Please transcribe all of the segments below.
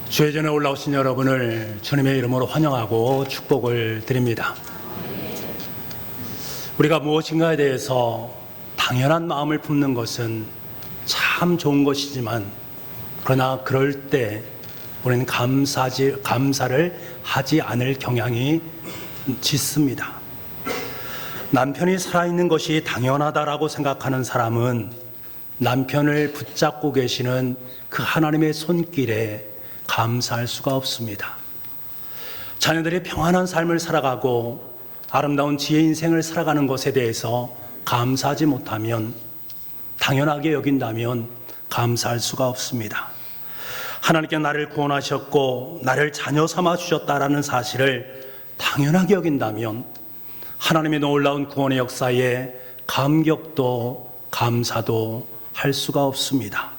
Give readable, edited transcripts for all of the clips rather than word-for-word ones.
주의 전에 올라오신 여러분을 주님의 이름으로 환영하고 축복을 드립니다. 우리가 무엇인가에 대해서 당연한 마음을 품는 것은 참 좋은 것이지만, 그러나 그럴 때 우리는 감사를 하지 않을 경향이 짙습니다. 남편이 살아있는 것이 당연하다라고 생각하는 사람은 남편을 붙잡고 계시는 그 하나님의 손길에 감사할 수가 없습니다. 자녀들이 평안한 삶을 살아가고 아름다운 지혜 인생을 살아가는 것에 대해서 감사하지 못하면, 당연하게 여긴다면 감사할 수가 없습니다. 하나님께 나를 구원하셨고 나를 자녀 삼아 주셨다라는 사실을 당연하게 여긴다면 하나님의 놀라운 구원의 역사에 감격도 감사도 할 수가 없습니다.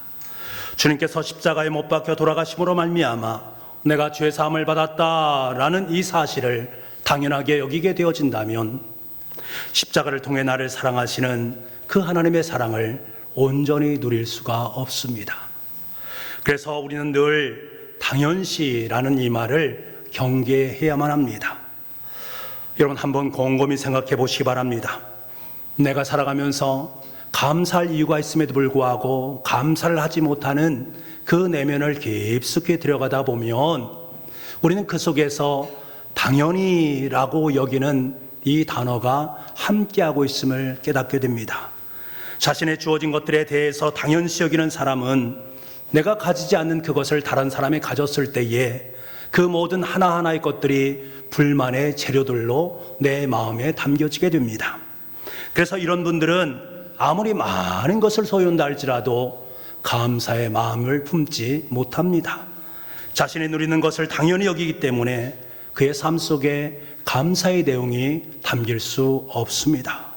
주님께서 십자가에 못 박혀 돌아가심으로 말미암아 내가 죄 사함을 받았다라는 이 사실을 당연하게 여기게 되어진다면 십자가를 통해 나를 사랑하시는 그 하나님의 사랑을 온전히 누릴 수가 없습니다. 그래서 우리는 늘 당연시라는 이 말을 경계해야만 합니다. 여러분, 한번 곰곰이 생각해 보시기 바랍니다. 내가 살아가면서 감사할 이유가 있음에도 불구하고 감사를 하지 못하는 그 내면을 깊숙이 들여가다 보면 우리는 그 속에서 당연히라고 여기는 이 단어가 함께하고 있음을 깨닫게 됩니다. 자신의 주어진 것들에 대해서 당연시 여기는 사람은 내가 가지지 않는 그것을 다른 사람이 가졌을 때에 그 모든 하나하나의 것들이 불만의 재료들로 내 마음에 담겨지게 됩니다. 그래서 이런 분들은 아무리 많은 것을 소유한다 할지라도 감사의 마음을 품지 못합니다. 자신이 누리는 것을 당연히 여기기 때문에 그의 삶 속에 감사의 내용이 담길 수 없습니다.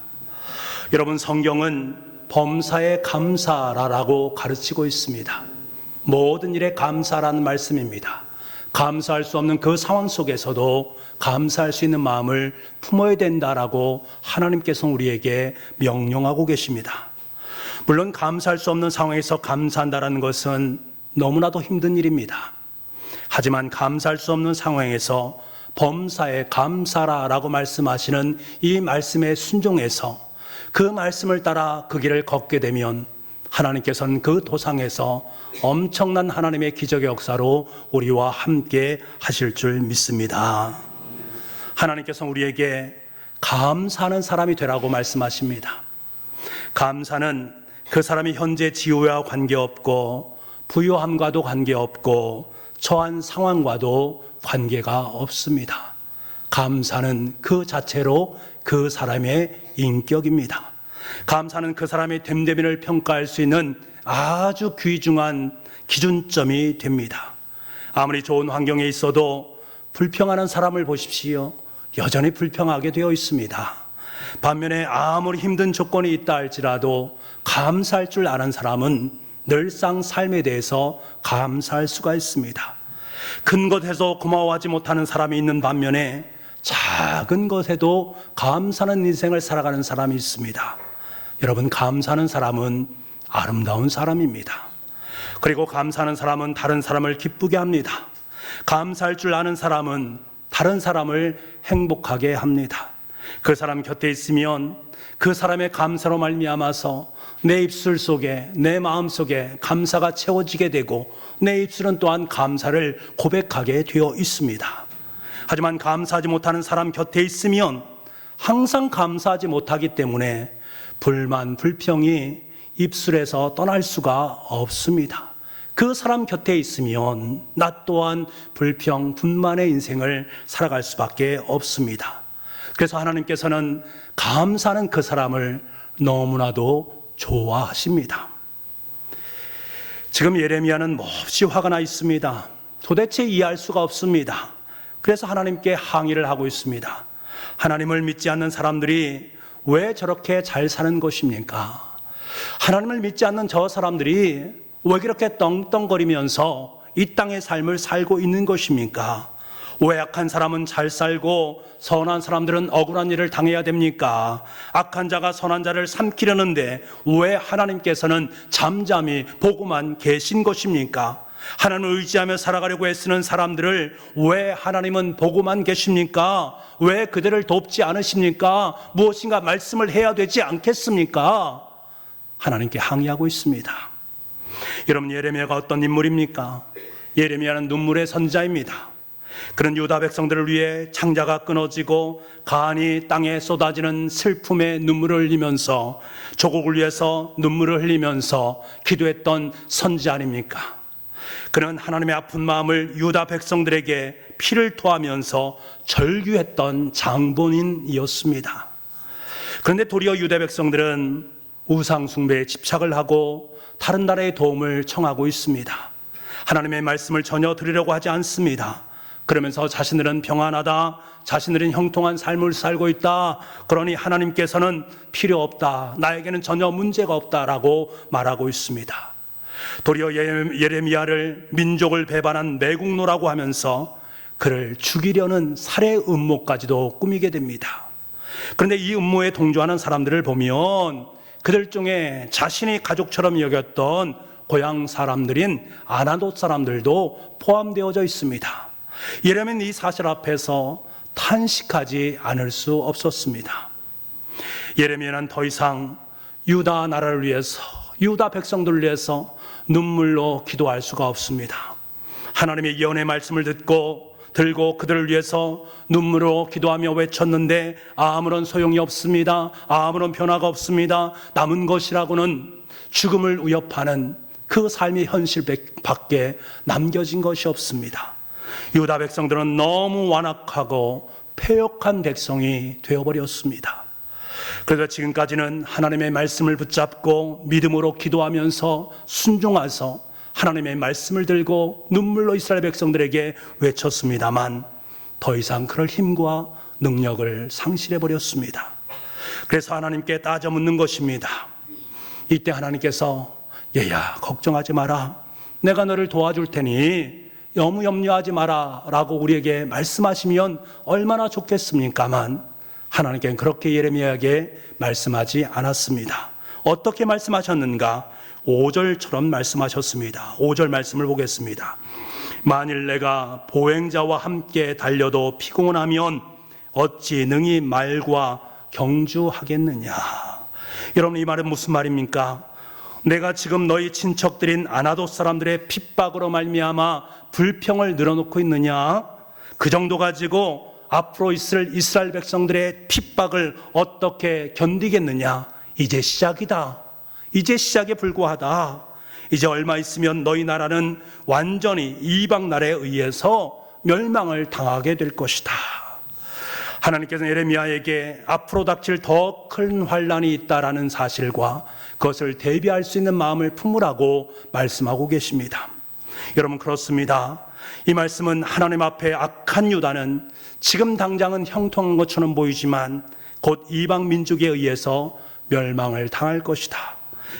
여러분, 성경은 범사에 감사라라고 가르치고 있습니다. 모든 일에 감사라는 말씀입니다. 감사할 수 없는 그 상황 속에서도 감사할 수 있는 마음을 품어야 된다라고 하나님께서 우리에게 명령하고 계십니다. 물론 감사할 수 없는 상황에서 감사한다라는 것은 너무나도 힘든 일입니다. 하지만 감사할 수 없는 상황에서 범사에 감사라라고 말씀하시는 이 말씀에 순종해서 그 말씀을 따라 그 길을 걷게 되면 하나님께서는 그 도상에서 엄청난 하나님의 기적의 역사로 우리와 함께 하실 줄 믿습니다. 하나님께서 우리에게 감사하는 사람이 되라고 말씀하십니다. 감사는 그 사람이 현재 지위와 관계없고 부유함과도 관계없고 처한 상황과도 관계가 없습니다. 감사는 그 자체로 그 사람의 인격입니다. 감사는 그 사람의 됨됨이를 평가할 수 있는 아주 귀중한 기준점이 됩니다. 아무리 좋은 환경에 있어도 불평하는 사람을 보십시오. 여전히 불평하게 되어 있습니다. 반면에 아무리 힘든 조건이 있다 할지라도 감사할 줄 아는 사람은 늘상 삶에 대해서 감사할 수가 있습니다. 큰 것에서 고마워하지 못하는 사람이 있는 반면에 작은 것에도 감사하는 인생을 살아가는 사람이 있습니다. 여러분, 감사하는 사람은 아름다운 사람입니다. 그리고 감사하는 사람은 다른 사람을 기쁘게 합니다. 감사할 줄 아는 사람은 다른 사람을 행복하게 합니다. 그 사람 곁에 있으면 그 사람의 감사로 말미암아서 내 입술 속에, 내 마음 속에 감사가 채워지게 되고 내 입술은 또한 감사를 고백하게 되어 있습니다. 하지만 감사하지 못하는 사람 곁에 있으면 항상 감사하지 못하기 때문에 불만, 불평이 입술에서 떠날 수가 없습니다. 그 사람 곁에 있으면 나 또한 불평, 분만의 인생을 살아갈 수밖에 없습니다. 그래서 하나님께서는 감사하는 그 사람을 너무나도 좋아하십니다. 지금 예레미야는 몹시 화가 나 있습니다. 도대체 이해할 수가 없습니다. 그래서 하나님께 항의를 하고 있습니다. 하나님을 믿지 않는 사람들이 왜 저렇게 잘 사는 것입니까? 하나님을 믿지 않는 저 사람들이 왜 그렇게 떵떵거리면서 이 땅의 삶을 살고 있는 것입니까? 왜 악한 사람은 잘 살고 선한 사람들은 억울한 일을 당해야 됩니까? 악한 자가 선한 자를 삼키려는데 왜 하나님께서는 잠잠히 보고만 계신 것입니까? 하나님을 의지하며 살아가려고 애쓰는 사람들을 왜 하나님은 보고만 계십니까? 왜 그들을 돕지 않으십니까? 무엇인가 말씀을 해야 되지 않겠습니까? 하나님께 항의하고 있습니다. 여러분, 예레미야가 어떤 인물입니까? 예레미야는 눈물의 선지자입니다. 그런 유다 백성들을 위해 창자가 끊어지고 간이 땅에 쏟아지는 슬픔의 눈물을 흘리면서 조국을 위해서 눈물을 흘리면서 기도했던 선지자 아닙니까? 그는 하나님의 아픈 마음을 유다 백성들에게 피를 토하면서 절규했던 장본인이었습니다. 그런데 도리어 유다 백성들은 우상 숭배에 집착을 하고 다른 나라의 도움을 청하고 있습니다. 하나님의 말씀을 전혀 들으려고 하지 않습니다. 그러면서 자신들은 평안하다, 자신들은 형통한 삶을 살고 있다, 그러니 하나님께서는 필요 없다, 나에게는 전혀 문제가 없다라고 말하고 있습니다. 도리어 예레미야를 민족을 배반한 매국노라고 하면서 그를 죽이려는 살해 음모까지도 꾸미게 됩니다. 그런데 이 음모에 동조하는 사람들을 보면 그들 중에 자신이 가족처럼 여겼던 고향 사람들인 아나돗 사람들도 포함되어져 있습니다. 예레미야는 이 사실 앞에서 탄식하지 않을 수 없었습니다. 예레미야는 더 이상 유다 나라를 위해서, 유다 백성들을 위해서 눈물로 기도할 수가 없습니다. 하나님의 예언의 말씀을 들고 그들을 위해서 눈물로 기도하며 외쳤는데 아무런 소용이 없습니다. 아무런 변화가 없습니다. 남은 것이라고는 죽음을 위협하는 그 삶의 현실밖에 남겨진 것이 없습니다. 유다 백성들은 너무 완악하고 패역한 백성이 되어버렸습니다. 그래서 지금까지는 하나님의 말씀을 붙잡고 믿음으로 기도하면서 순종해서 하나님의 말씀을 들고 눈물로 이스라엘 백성들에게 외쳤습니다만 더 이상 그럴 힘과 능력을 상실해버렸습니다. 그래서 하나님께 따져 묻는 것입니다. 이때 하나님께서 얘야, 걱정하지 마라, 내가 너를 도와줄 테니 너무 염려하지 마라 라고 우리에게 말씀하시면 얼마나 좋겠습니까만 하나님께는 그렇게 예레미야에게 말씀하지 않았습니다. 어떻게 말씀하셨는가? 5절처럼 말씀하셨습니다. 5절 말씀을 보겠습니다. 만일 내가 보행자와 함께 달려도 피곤하면 어찌 능히 말과 경주하겠느냐. 여러분, 이 말은 무슨 말입니까? 내가 지금 너희 친척들인 아나돗 사람들의 핍박으로 말미암아 불평을 늘어놓고 있느냐? 그 정도 가지고 앞으로 있을 이스라엘 백성들의 핍박을 어떻게 견디겠느냐? 이제 시작이다. 이제 시작에 불과하다. 이제 얼마 있으면 너희 나라는 완전히 이방 나라에 의해서 멸망을 당하게 될 것이다. 하나님께서는 예레미야에게 앞으로 닥칠 더 큰 환난이 있다라는 사실과 그것을 대비할 수 있는 마음을 품으라고 말씀하고 계십니다. 여러분, 그렇습니다. 이 말씀은 하나님 앞에 악한 유다는 지금 당장은 형통한 것처럼 보이지만 곧 이방 민족에 의해서 멸망을 당할 것이다.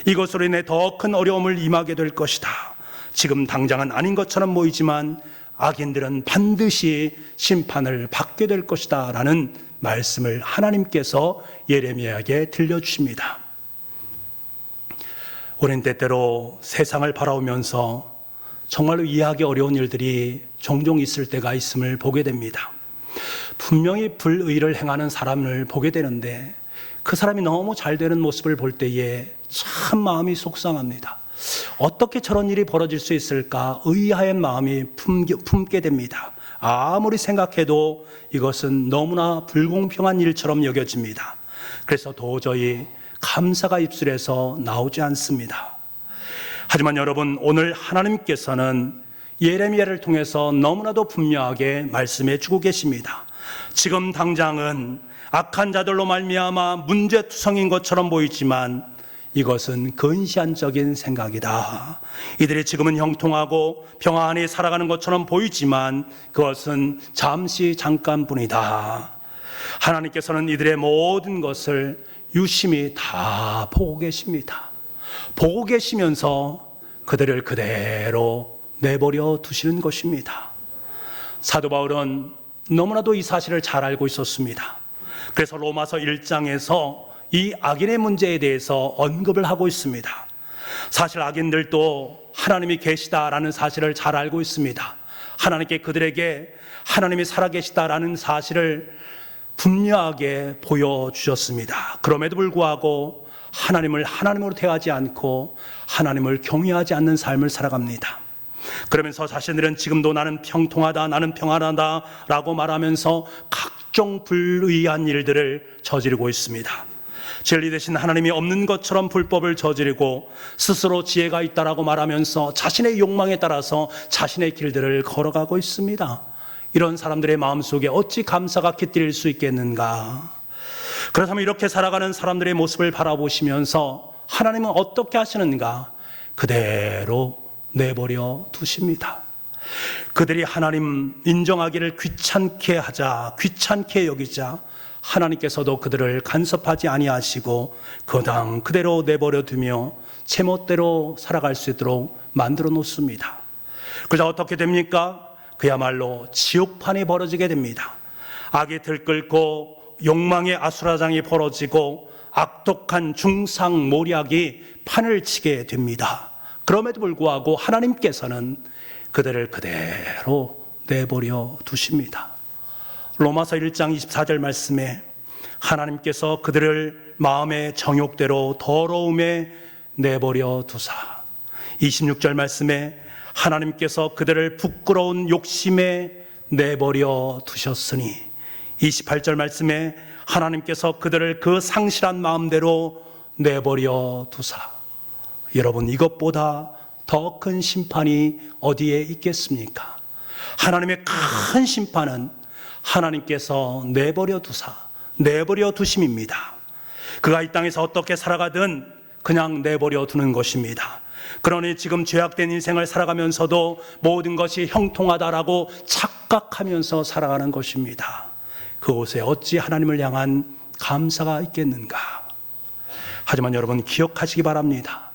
이것으로 인해 더 큰 어려움을 임하게 될 것이다. 지금 당장은 아닌 것처럼 보이지만 악인들은 반드시 심판을 받게 될 것이다 라는 말씀을 하나님께서 예레미야에게 들려주십니다. 우리는 때때로 세상을 바라보면서 정말로 이해하기 어려운 일들이 종종 있을 때가 있음을 보게 됩니다. 분명히 불의를 행하는 사람을 보게 되는데 그 사람이 너무 잘 되는 모습을 볼 때에 참 마음이 속상합니다. 어떻게 저런 일이 벌어질 수 있을까 의아한 마음이 품게 됩니다. 아무리 생각해도 이것은 너무나 불공평한 일처럼 여겨집니다. 그래서 도저히 감사가 입술에서 나오지 않습니다. 하지만 여러분, 오늘 하나님께서는 예레미야를 통해서 너무나도 분명하게 말씀해 주고 계십니다. 지금 당장은 악한 자들로 말미암아 문제투성인 것처럼 보이지만 이것은 근시안적인 생각이다. 이들이 지금은 형통하고 평안히 살아가는 것처럼 보이지만 그것은 잠시 잠깐뿐이다. 하나님께서는 이들의 모든 것을 유심히 다 보고 계십니다. 보고 계시면서 그들을 그대로 내버려 두시는 것입니다. 사도 바울은 너무나도 이 사실을 잘 알고 있었습니다. 그래서 로마서 1장에서 이 악인의 문제에 대해서 언급을 하고 있습니다. 사실 악인들도 하나님이 계시다라는 사실을 잘 알고 있습니다. 하나님께 그들에게 하나님이 살아계시다라는 사실을 분명하게 보여주셨습니다. 그럼에도 불구하고 하나님을 하나님으로 대하지 않고 하나님을 경외하지 않는 삶을 살아갑니다. 그러면서 자신들은 지금도 나는 형통하다, 나는 평안하다 라고 말하면서 각종 불의한 일들을 저지르고 있습니다. 진리 대신 하나님이 없는 것처럼 불법을 저지르고 스스로 지혜가 있다라고 말하면서 자신의 욕망에 따라서 자신의 길들을 걸어가고 있습니다. 이런 사람들의 마음속에 어찌 감사가 깃들일 수 있겠는가? 그렇다면 이렇게 살아가는 사람들의 모습을 바라보시면서 하나님은 어떻게 하시는가? 그대로 내버려 두십니다. 그들이 하나님 인정하기를 귀찮게 하자, 귀찮게 여기자 하나님께서도 그들을 간섭하지 아니하시고 그대로 내버려 두며 제멋대로 살아갈 수 있도록 만들어 놓습니다. 그래서 어떻게 됩니까? 그야말로 지옥판이 벌어지게 됩니다. 악이 들끓고 욕망의 아수라장이 벌어지고 악독한 중상모략이 판을 치게 됩니다. 그럼에도 불구하고 하나님께서는 그들을 그대로 내버려 두십니다. 로마서 1장 24절 말씀에 하나님께서 그들을 마음의 정욕대로 더러움에 내버려 두사, 26절 말씀에 하나님께서 그들을 부끄러운 욕심에 내버려 두셨으니, 28절 말씀에 하나님께서 그들을 그 상실한 마음대로 내버려 두사. 여러분, 이것보다 더 큰 심판이 어디에 있겠습니까? 하나님의 큰 심판은 하나님께서 내버려 두사, 내버려 두심입니다. 그가 이 땅에서 어떻게 살아가든 그냥 내버려 두는 것입니다. 그러니 지금 죄악된 인생을 살아가면서도 모든 것이 형통하다라고 착각하면서 살아가는 것입니다. 그곳에 어찌 하나님을 향한 감사가 있겠는가? 하지만 여러분, 기억하시기 바랍니다.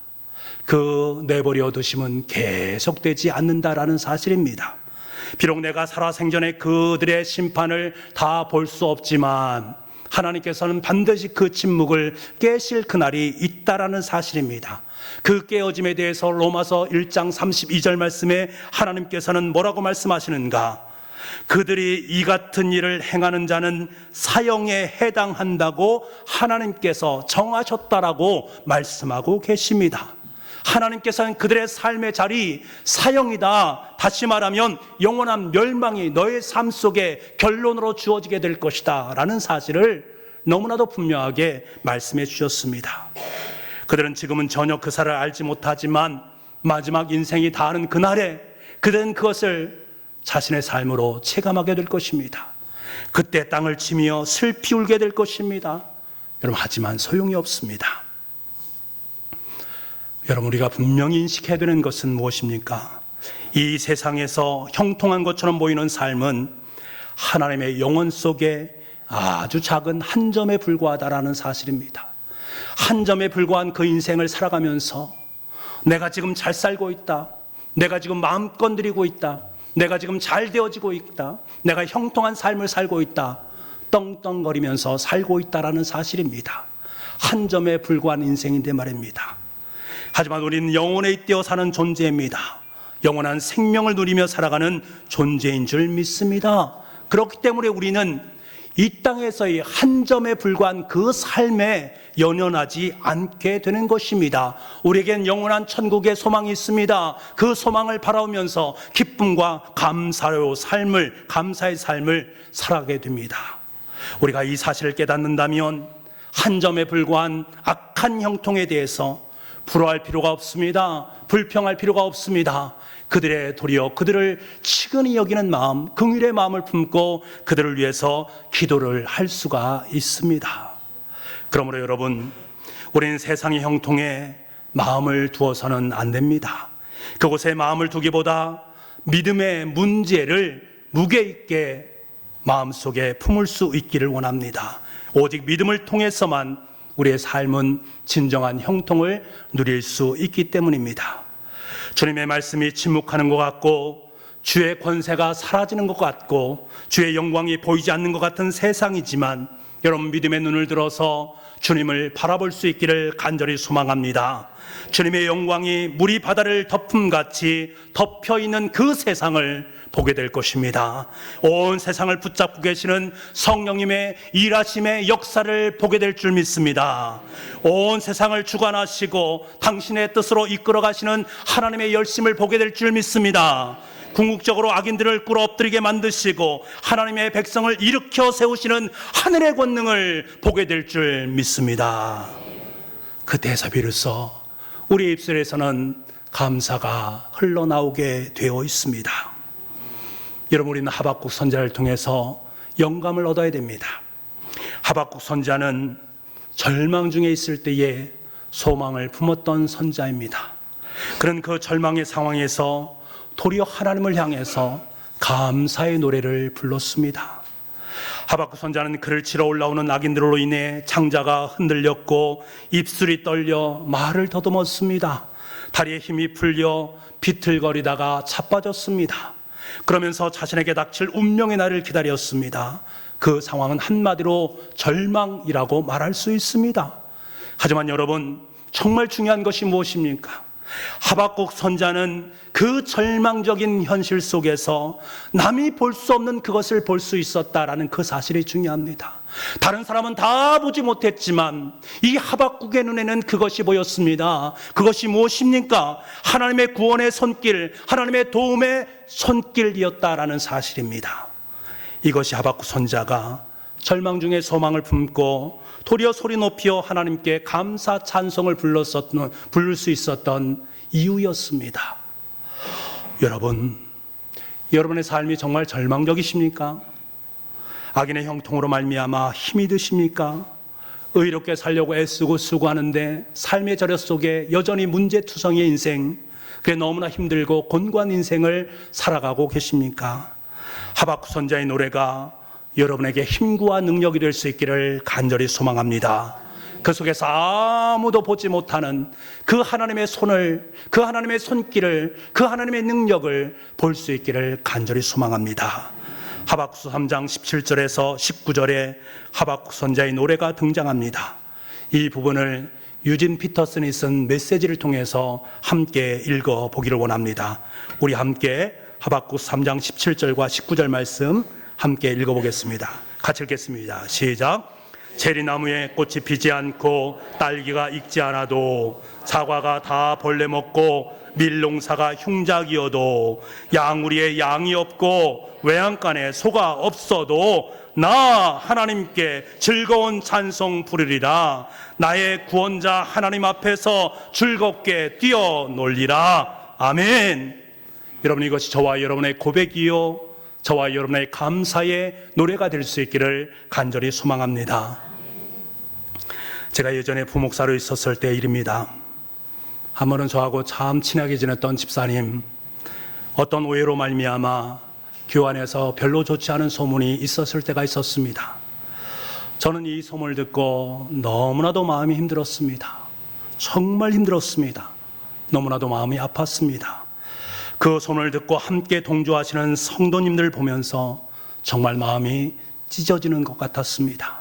그 내버려 두심은 계속되지 않는다라는 사실입니다. 비록 내가 살아생전에 그들의 심판을 다 볼 수 없지만 하나님께서는 반드시 그 침묵을 깨실 그날이 있다라는 사실입니다. 그 깨어짐에 대해서 로마서 1장 32절 말씀에 하나님께서는 뭐라고 말씀하시는가? 그들이 이 같은 일을 행하는 자는 사형에 해당한다고 하나님께서 정하셨다라고 말씀하고 계십니다. 하나님께서는 그들의 삶의 자리 사형이다, 다시 말하면 영원한 멸망이 너의 삶 속에 결론으로 주어지게 될 것이다 라는 사실을 너무나도 분명하게 말씀해 주셨습니다. 그들은 지금은 전혀 그 사를 알지 못하지만 마지막 인생이 다하는 그날에 그들은 그것을 자신의 삶으로 체감하게 될 것입니다. 그때 땅을 치며 슬피 울게 될 것입니다. 여러분, 하지만 소용이 없습니다. 여러분, 우리가 분명히 인식해야 되는 것은 무엇입니까? 이 세상에서 형통한 것처럼 보이는 삶은 하나님의 영혼 속에 아주 작은 한 점에 불과하다라는 사실입니다. 한 점에 불과한 그 인생을 살아가면서 내가 지금 잘 살고 있다, 내가 지금 마음껏 누리고 있다, 내가 지금 잘 되어지고 있다, 내가 형통한 삶을 살고 있다, 떵떵거리면서 살고 있다라는 사실입니다. 한 점에 불과한 인생인데 말입니다. 하지만 우리는 영혼에 잇대어 사는 존재입니다. 영원한 생명을 누리며 살아가는 존재인 줄 믿습니다. 그렇기 때문에 우리는 이 땅에서의 한 점에 불과한 그 삶에 연연하지 않게 되는 것입니다. 우리에겐 영원한 천국의 소망이 있습니다. 그 소망을 바라보면서 기쁨과 감사의 삶을 살아가게 됩니다. 우리가 이 사실을 깨닫는다면 한 점에 불과한 악한 형통에 대해서 불화할 필요가 없습니다. 불평할 필요가 없습니다. 그들의 도리어 그들을 치근히 여기는 마음, 긍휼의 마음을 품고 그들을 위해서 기도를 할 수가 있습니다. 그러므로 여러분, 우리는 세상의 형통에 마음을 두어서는 안 됩니다. 그곳에 마음을 두기보다 믿음의 문제를 무게 있게 마음속에 품을 수 있기를 원합니다. 오직 믿음을 통해서만 우리의 삶은 진정한 형통을 누릴 수 있기 때문입니다. 주님의 말씀이 침묵하는 것 같고 주의 권세가 사라지는 것 같고 주의 영광이 보이지 않는 것 같은 세상이지만 여러분, 믿음의 눈을 들어서 주님을 바라볼 수 있기를 간절히 소망합니다. 주님의 영광이 물이 바다를 덮음같이 덮여있는 그 세상을 보게 될 것입니다. 온 세상을 붙잡고 계시는 성령님의 일하심의 역사를 보게 될 줄 믿습니다. 온 세상을 주관하시고 당신의 뜻으로 이끌어 가시는 하나님의 열심을 보게 될 줄 믿습니다. 궁극적으로 악인들을 꿇어 엎드리게 만드시고 하나님의 백성을 일으켜 세우시는 하늘의 권능을 보게 될 줄 믿습니다. 그때에서 비로소 우리 입술에서는 감사가 흘러나오게 되어 있습니다. 여러분, 우리는 하박국 선지자를 통해서 영감을 얻어야 됩니다. 하박국 선지자는 절망 중에 있을 때에 소망을 품었던 선지자입니다. 그런 그 절망의 상황에서 도리어 하나님을 향해서 감사의 노래를 불렀습니다. 하박국 선지자는 그를 치러 올라오는 악인들로 인해 창자가 흔들렸고 입술이 떨려 말을 더듬었습니다. 다리에 힘이 풀려 비틀거리다가 자빠졌습니다. 그러면서 자신에게 닥칠 운명의 날을 기다렸습니다. 그 상황은 한마디로 절망이라고 말할 수 있습니다. 하지만 여러분, 정말 중요한 것이 무엇입니까? 하박국 선지자는 그 절망적인 현실 속에서 남이 볼 수 없는 그것을 볼 수 있었다라는 그 사실이 중요합니다. 다른 사람은 다 보지 못했지만 이 하박국의 눈에는 그것이 보였습니다. 그것이 무엇입니까? 하나님의 구원의 손길, 하나님의 도움의 손길이었다라는 사실입니다. 이것이 하박국 선지자가 절망 중에 소망을 품고 도리어 소리 높여 하나님께 감사 찬송을 부를 수 있었던 이유였습니다. 여러분, 여러분의 삶이 정말 절망적이십니까? 악인의 형통으로 말미암아 힘이 드십니까? 의롭게 살려고 애쓰고 수고하는데 삶의 저력 속에 여전히 문제투성이의 인생, 그게 너무나 힘들고 곤고한 인생을 살아가고 계십니까? 하박국 선지자의 노래가 여러분에게 힘과 능력이 될 수 있기를 간절히 소망합니다. 그 속에서 아무도 보지 못하는 그 하나님의 손을, 그 하나님의 손길을, 그 하나님의 능력을 볼 수 있기를 간절히 소망합니다. 하박국 3장 17절에서 19절에 하박국 선지자의 노래가 등장합니다. 이 부분을 유진 피터슨이 쓴 메시지를 통해서 함께 읽어보기를 원합니다. 우리 함께 하박국 3장 17절과 19절 말씀 함께 읽어보겠습니다. 같이 읽겠습니다. 시작. 체리나무에 꽃이 피지 않고 딸기가 익지 않아도 사과가 다 벌레 먹고 밀농사가 흉작이어도 양우리에 양이 없고 외양간에 소가 없어도 나 하나님께 즐거운 찬송 부르리라. 나의 구원자 하나님 앞에서 즐겁게 뛰어놀리라. 아멘. 여러분, 이것이 저와 여러분의 고백이요, 저와 여러분의 감사의 노래가 될 수 있기를 간절히 소망합니다. 제가 예전에 부목사로 있었을 때 일입니다. 한 번은 저하고 참 친하게 지냈던 집사님, 어떤 오해로 말미암아 교회 안에서 별로 좋지 않은 소문이 있었을 때가 있었습니다. 저는 이 소문을 듣고 너무나도 마음이 힘들었습니다. 정말 힘들었습니다. 너무나도 마음이 아팠습니다. 그 소문을 듣고 함께 동조하시는 성도님들 보면서 정말 마음이 찢어지는 것 같았습니다.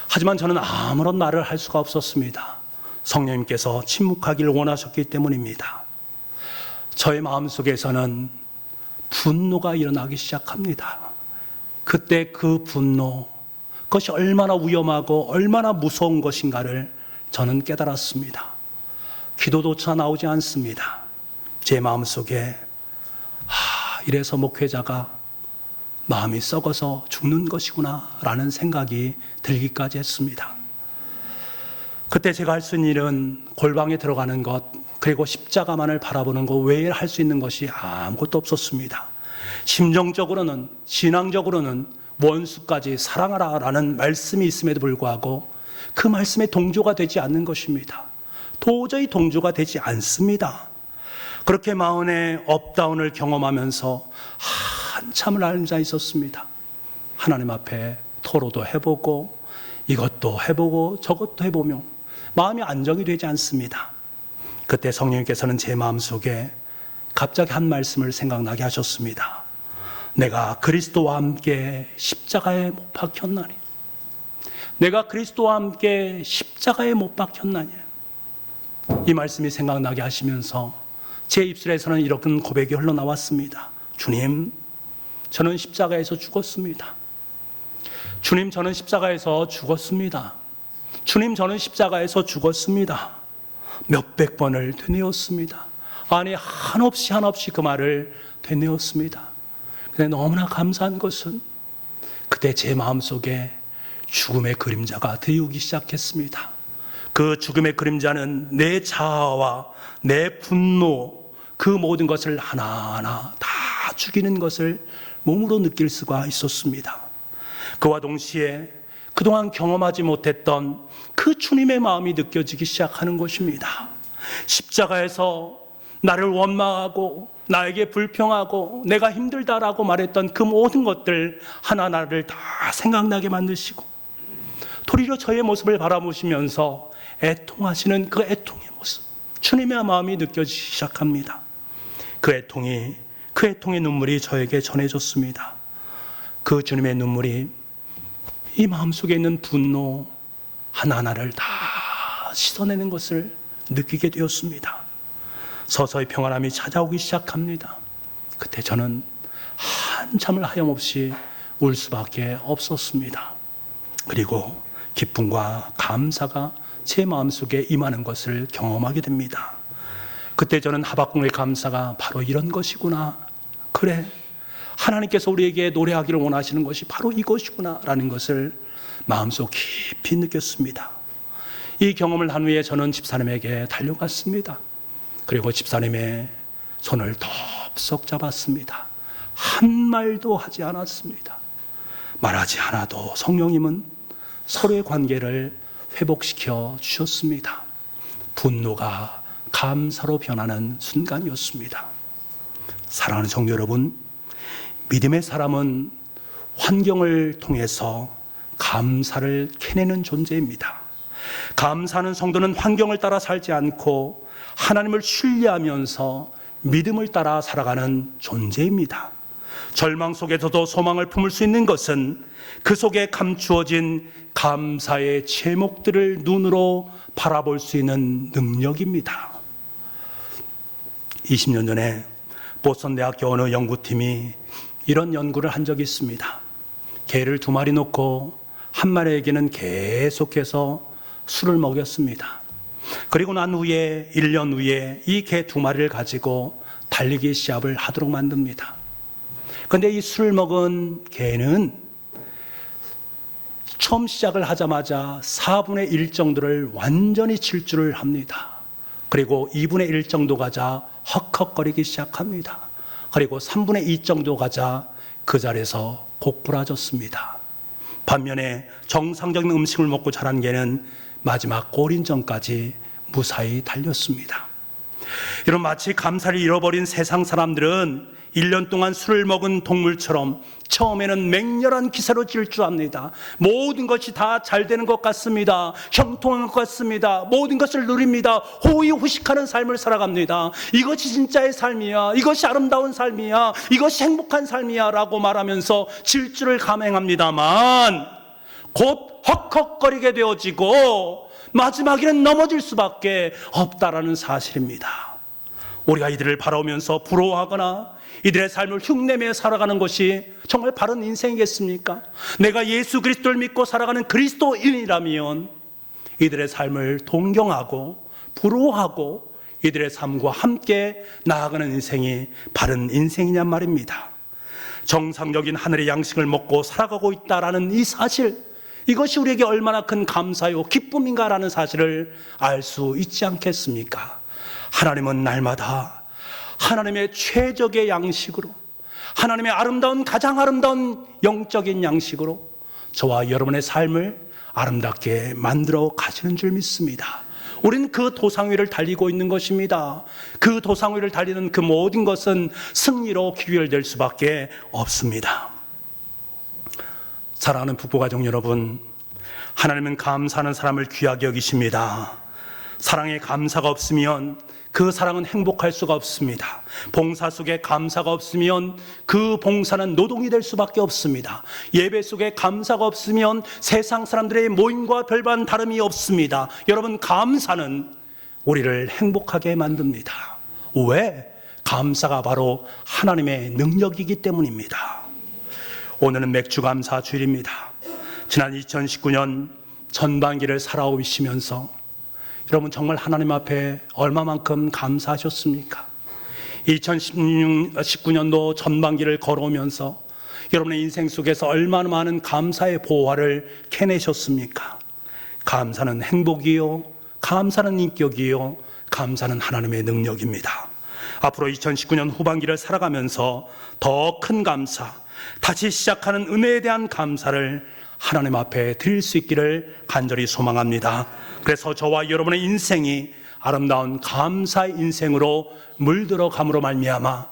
하지만 저는 아무런 말을 할 수가 없었습니다. 성령님께서 침묵하기를 원하셨기 때문입니다. 저의 마음속에서는 분노가 일어나기 시작합니다. 그때 그 분노, 그것이 얼마나 위험하고 얼마나 무서운 것인가를 저는 깨달았습니다. 기도조차 나오지 않습니다. 제 마음속에 이래서 목회자가 마음이 썩어서 죽는 것이구나 라는 생각이 들기까지 했습니다. 그때 제가 할 수 있는 일은 골방에 들어가는 것, 그리고 십자가만을 바라보는 것 외에 할 수 있는 것이 아무것도 없었습니다. 심정적으로는, 신앙적으로는 원수까지 사랑하라 라는 말씀이 있음에도 불구하고 그 말씀에 동조가 되지 않는 것입니다. 도저히 동조가 되지 않습니다. 그렇게 마음의 업다운을 경험하면서 한참을 앉아 있었습니다. 하나님 앞에 토로도 해보고 이것도 해보고 저것도 해보며 마음이 안정이 되지 않습니다. 그때 성령님께서는 제 마음속에 갑자기 한 말씀을 생각나게 하셨습니다. 내가 그리스도와 함께 십자가에 못 박혔나니, 내가 그리스도와 함께 십자가에 못 박혔나니. 이 말씀이 생각나게 하시면서 제 입술에서는 이런 고백이 흘러나왔습니다. 주님, 저는 십자가에서 죽었습니다. 주님, 저는 십자가에서 죽었습니다. 주님, 저는 십자가에서 죽었습니다. 몇백 번을 되뇌었습니다. 아니, 한없이 그 말을 되뇌었습니다. 근데 너무나 감사한 것은 그때 제 마음속에 죽음의 그림자가 드이우기 시작했습니다. 그 죽음의 그림자는 내 자아와 내 분노, 그 모든 것을 하나하나 다 죽이는 것을 몸으로 느낄 수가 있었습니다. 그와 동시에 그동안 경험하지 못했던 그 주님의 마음이 느껴지기 시작하는 것입니다. 십자가에서 나를 원망하고 나에게 불평하고 내가 힘들다라고 말했던 그 모든 것들 하나하나를 다 생각나게 만드시고 도리어 저의 모습을 바라보시면서 애통하시는 그 애통의 모습, 주님의 마음이 느껴지기 시작합니다. 그 애통의 눈물이 저에게 전해졌습니다. 그 주님의 눈물이 이 마음속에 있는 분노 하나하나를 다 씻어내는 것을 느끼게 되었습니다. 서서히 평안함이 찾아오기 시작합니다. 그때 저는 한참을 하염없이 울 수밖에 없었습니다. 그리고 기쁨과 감사가 제 마음속에 임하는 것을 경험하게 됩니다. 그때 저는 하박국의 감사가 바로 이런 것이구나. 그래, 하나님께서 우리에게 노래하기를 원하시는 것이 바로 이것이구나 라는 것을 마음속 깊이 느꼈습니다. 이 경험을 한 후에 저는 집사님에게 달려갔습니다. 그리고 집사님의 손을 덥석 잡았습니다. 한 말도 하지 않았습니다. 말하지 않아도 성령님은 서로의 관계를 회복시켜 주셨습니다. 분노가 감사로 변하는 순간이었습니다. 사랑하는 성도 여러분, 믿음의 사람은 환경을 통해서 감사를 캐내는 존재입니다. 감사하는 성도는 환경을 따라 살지 않고 하나님을 신뢰하면서 믿음을 따라 살아가는 존재입니다. 절망 속에서도 소망을 품을 수 있는 것은 그 속에 감추어진 감사의 제목들을 눈으로 바라볼 수 있는 능력입니다. 20년 전에 보스턴 대학교 어느 연구팀이 이런 연구를 한 적이 있습니다. 개를 2마리 놓고 한 마리에게는 계속해서 술을 먹였습니다. 그리고 난 후에 1년 후에 이 개 2마리를 가지고 달리기 시합을 하도록 만듭니다. 그런데 이 술을 먹은 개는 처음 시작을 하자마자 4분의 1 정도를 완전히 질주를 합니다. 그리고 2분의 1 정도 가자 헉헉거리기 시작합니다. 그리고 3분의 2 정도 가자 그 자리에서 고꾸라졌습니다. 반면에 정상적인 음식을 먹고 자란 개는 마지막 골인전까지 무사히 달렸습니다. 이런 마치 감사를 잃어버린 세상 사람들은 1년 동안 술을 먹은 동물처럼 처음에는 맹렬한 기세로 질주합니다. 모든 것이 다 잘 되는 것 같습니다. 형통한 것 같습니다. 모든 것을 누립니다. 호의호식하는 삶을 살아갑니다. 이것이 진짜의 삶이야. 이것이 아름다운 삶이야. 이것이 행복한 삶이야 라고 말하면서 질주를 감행합니다만 곧 헉헉거리게 되어지고 마지막에는 넘어질 수밖에 없다라는 사실입니다. 우리가 이들을 바라보면서 부러워하거나 이들의 삶을 흉내내며 살아가는 것이 정말 바른 인생이겠습니까? 내가 예수 그리스도를 믿고 살아가는 그리스도인이라면 이들의 삶을 동경하고 부러워하고 이들의 삶과 함께 나아가는 인생이 바른 인생이냔 말입니다. 정상적인 하늘의 양식을 먹고 살아가고 있다라는 이 사실, 이것이 우리에게 얼마나 큰 감사요 기쁨인가라는 사실을 알 수 있지 않겠습니까? 하나님은 날마다 하나님의 최적의 양식으로, 하나님의 아름다운, 가장 아름다운 영적인 양식으로 저와 여러분의 삶을 아름답게 만들어 가시는 줄 믿습니다. 우리는 그 도상 위를 달리고 있는 것입니다. 그 도상 위를 달리는 그 모든 것은 승리로 귀결될 수밖에 없습니다. 사랑하는 부부가족 여러분, 하나님은 감사하는 사람을 귀하게 여기십니다. 사랑에 감사가 없으면 그 사랑은 행복할 수가 없습니다. 봉사 속에 감사가 없으면 그 봉사는 노동이 될 수밖에 없습니다. 예배 속에 감사가 없으면 세상 사람들의 모임과 별반 다름이 없습니다. 여러분, 감사는 우리를 행복하게 만듭니다. 왜? 감사가 바로 하나님의 능력이기 때문입니다. 오늘은 맥주감사 주일입니다. 지난 2019년 전반기를 살아오시면서 여러분 정말 하나님 앞에 얼마만큼 감사하셨습니까? 2019년도 전반기를 걸어오면서 여러분의 인생 속에서 얼마나 많은 감사의 보화를 캐내셨습니까? 감사는 행복이요, 감사는 인격이요, 감사는 하나님의 능력입니다. 앞으로 2019년 후반기를 살아가면서 더 큰 감사, 다시 시작하는 은혜에 대한 감사를 하나님 앞에 드릴 수 있기를 간절히 소망합니다. 그래서 저와 여러분의 인생이 아름다운 감사의 인생으로 물들어감으로 말미암아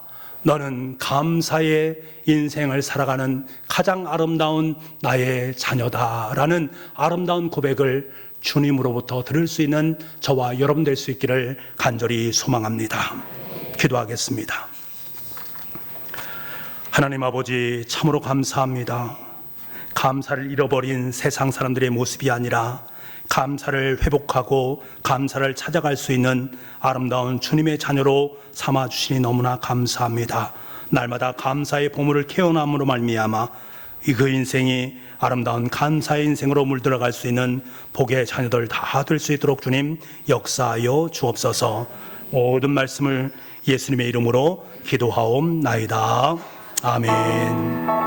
너는 감사의 인생을 살아가는 가장 아름다운 나의 자녀다라는 아름다운 고백을 주님으로부터 들을 수 있는 저와 여러분 될 수 있기를 간절히 소망합니다. 기도하겠습니다. 하나님 아버지, 참으로 감사합니다. 감사를 잃어버린 세상 사람들의 모습이 아니라 감사를 회복하고 감사를 찾아갈 수 있는 아름다운 주님의 자녀로 삼아주시니 너무나 감사합니다. 날마다 감사의 보물을 캐어남으로 말미암아 그 인생이 아름다운 감사의 인생으로 물들어갈 수 있는 복의 자녀들 다 될 수 있도록 주님 역사하여 주옵소서. 모든 말씀을 예수님의 이름으로 기도하옵나이다. 아멘.